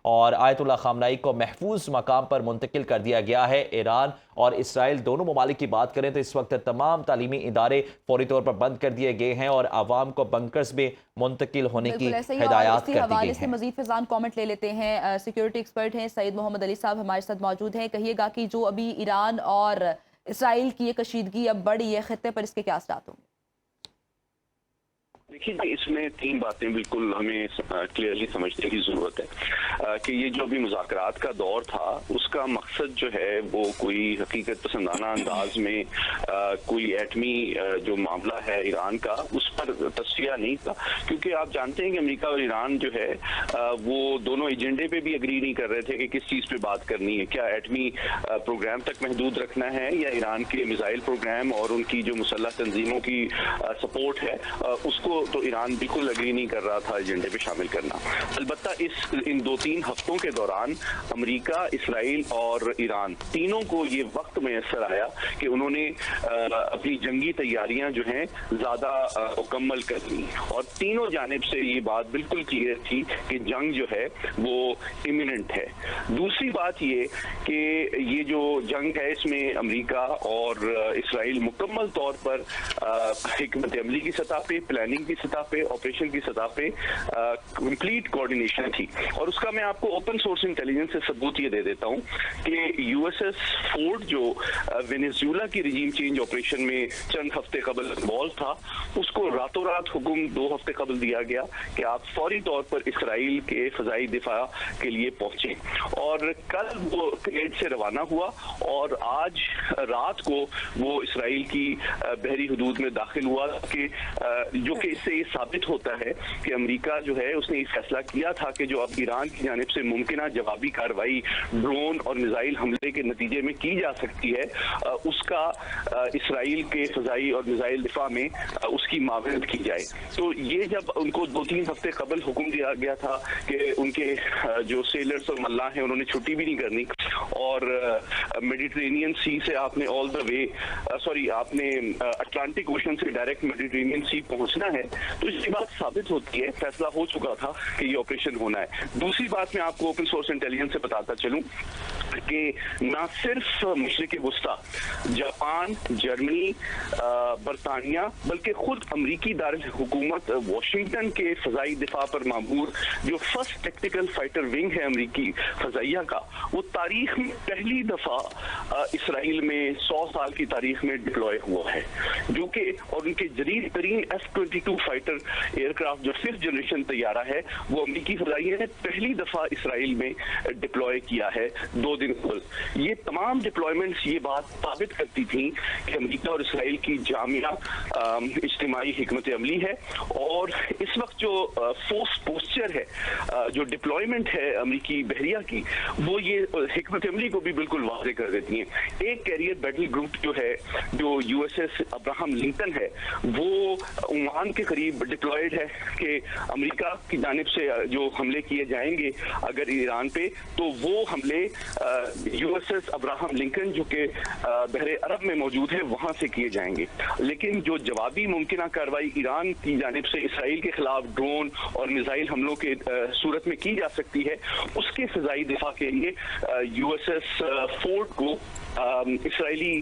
اور آیت اللہ خامنائی کو محفوظ مقام پر منتقل کر دیا گیا ہے۔ ایران اور اسرائیل دونوں ممالک کی بات کریں تو اس وقت تمام تعلیمی ادارے فوری طور پر بند کر دیے گئے ہیں اور عوام کو بنکرز میں منتقل ہونے کی بالکل ایسا ہی، اور ہدایات اسی کر دی حوالے گئی سے ہیں۔ مزید فیضان کامنٹ لے لیتے ہیں۔ سیکیورٹی ایکسپرٹ ہیں سعید محمد علی صاحب ہمارے ساتھ موجود ہیں۔ کہیے گا کہ جو ابھی ایران اور اسرائیل کی یہ کشیدگی اب بڑھی ہے، خطے پر اس کے کیا اثرات ہوں گے؟ دیکھیے جی، اس میں تین باتیں بالکل ہمیں کلیئرلی سمجھنے کی ضرورت ہے کہ یہ جو ابھی مذاکرات کا دور تھا اس کا مقصد جو ہے وہ کوئی حقیقت پسندانہ انداز میں کوئی ایٹمی جو معاملہ ہے ایران کا اس پر تصفیہ نہیں تھا، کیونکہ آپ جانتے ہیں کہ امریکہ اور ایران جو ہے وہ دونوں ایجنڈے پہ بھی اگری نہیں کر رہے تھے کہ کس چیز پہ بات کرنی ہے، کیا ایٹمی پروگرام تک محدود رکھنا ہے یا ایران کے میزائل پروگرام اور ان کی جو مسلح تنظیموں کی سپورٹ ہے اس کو تو ایران بالکل اگری نہیں کر رہا تھا ایجنڈے پہ شامل کرنا۔ البتہ ان دو تین ہفتوں کے دوران امریکہ، اسرائیل اور ایران تینوں کو یہ وقت میسر آیا کہ انہوں نے اپنی جنگی تیاریاں جو ہیں زیادہ مکمل کر لی، اور تینوں جانب سے یہ بات بالکل کلیئر تھی کہ جنگ جو ہے وہ امیوننٹ ہے۔ دوسری بات یہ کہ یہ جو جنگ ہے اس میں امریکہ اور اسرائیل مکمل طور پر حکمت عملی کی سطح پہ، پلاننگ کی سطح پہ، آپریشن کی سطح پہ کمپلیٹ کوارڈینیشن تھی، اور اس کا میں آپ کو اوپن سورس انٹیلیجنس سے ثبوت یہ دے دیتا ہوں کہ یو ایس ایس فورڈ جو وینیزویلا کی رجیم چینج آپریشن میں چند ہفتے قبل انوالو تھا، اس کو راتوں رات حکم 2 ہفتے قبل دیا گیا کہ آپ فوری طور پر اسرائیل کے فضائی دفاع کے لیے پہنچیں، اور کل وہ کیٹ سے روانہ ہوا اور آج رات کو وہ اسرائیل کی بحری حدود میں داخل ہوا، کہ جو کہ اس سے یہ ثابت ہوتا ہے کہ امریکہ جو ہے اس نے یہ فیصلہ کیا تھا کہ جو اب ایران کی جانب سے ممکنہ جوابی کارروائی ڈرون اور میزائل حملے کے نتیجے میں کی جا سکتی ہے، اس کا اسرائیل کے فضائی اور میزائل دفاع میں اس کی معاونت کی جائے۔ تو یہ جب ان کو 2-3 ہفتے قبل حکم دیا گیا تھا کہ ان کے جو سیلرز اور ملاح ہیں انہوں نے چھٹی بھی نہیں کرنی، اور میڈیٹرینین سی سے آپ نے آل دا وے آپ نے اٹلانٹک اوشن سے ڈائریکٹ میڈیٹرینین سی پہنچنا ہے، تو اس کی بات ثابت ہوتی ہے، فیصلہ ہو چکا تھا کہ یہ آپریشن ہونا ہے۔ دوسری بات میں آپ کو اوپن سورس انٹیلیجنس سے بتاتا چلوں کہ نہ صرف مشرق وسطی، جاپان، جرمنی، برطانیہ، بلکہ خود امریکی دارالحکومت واشنگٹن کے فضائی دفاع پر معمور جو فرسٹ ٹیکٹیکل فائٹر ونگ ہے امریکی فضائیہ کا، وہ تاریخ میں پہلی دفعہ اسرائیل میں 100 سال کی تاریخ میں ڈپلوائے ہوا ہے، جو کہ اور ان کے جدید ترین F-22 فائٹر ایئر کرافٹ جو 5th جنریشن طیارہ ہے وہ امریکی فضائیہ نے پہلی دفعہ اسرائیل میں ڈپلوائے کیا ہے 2 دن قبل۔ یہ تمام ڈپلوائمنٹس یہ بات ثابت کرتی تھیں کہ امریکہ اور اسرائیل کی جامعہ اجتماعی حکمت عملی ہے، اور اس وقت جو فورس پوسچر ہے، جو ڈپلوائمنٹ ہے امریکی بحریہ کی، وہ یہ حکمت عملی کو بھی بالکل واضح کر دیتی ہیں۔ ایک کیریئر بیٹل گروپ جو ہے، جو U S S Abraham Lincoln ہے، وہ عمان کے قریب ڈپلائیڈ ہے کہ امریکہ کی جانب سے جو حملے کیے جائیں گے اگر ایران پہ، تو وہ حملے U S S Abraham Lincoln جو کہ بحر عرب میں موجود ہے وہاں سے کیے جائیں گے، لیکن جو جوابی ممکنہ کارروائی ایران کی جانب سے اسرائیل کے خلاف ڈرون اور میزائل حملوں کے صورت میں کی جا سکتی ہے، اس کے فضائی دفاع کے لیے یو ایس ایس فورڈ کو اسرائیلی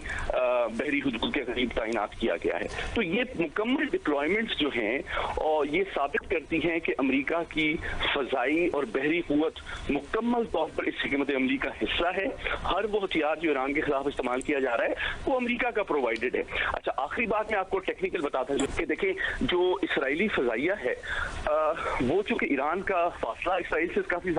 بحری حدود کے قریب تعینات کیا گیا ہے۔ تو یہ مکمل ڈپلائمنٹس جو ہیں اور یہ ثابت کرتی ہیں کہ امریکہ کی فضائی اور بحری قوت مکمل طور پر اس حکمت عملی کا حصہ ہے۔ ہر وہ ہتھیار جو ایران کے خلاف استعمال کیا جا رہا ہے وہ امریکہ کا پرووائڈڈ ہے۔ اچھا، آخری بات میں آپ کو ٹیکنیکل بتاتا ہوں کہ دیکھیں جو اسرائیلی فضائیہ ہے وہ چونکہ ایران کا فاصلہ اسرائیل سے کافی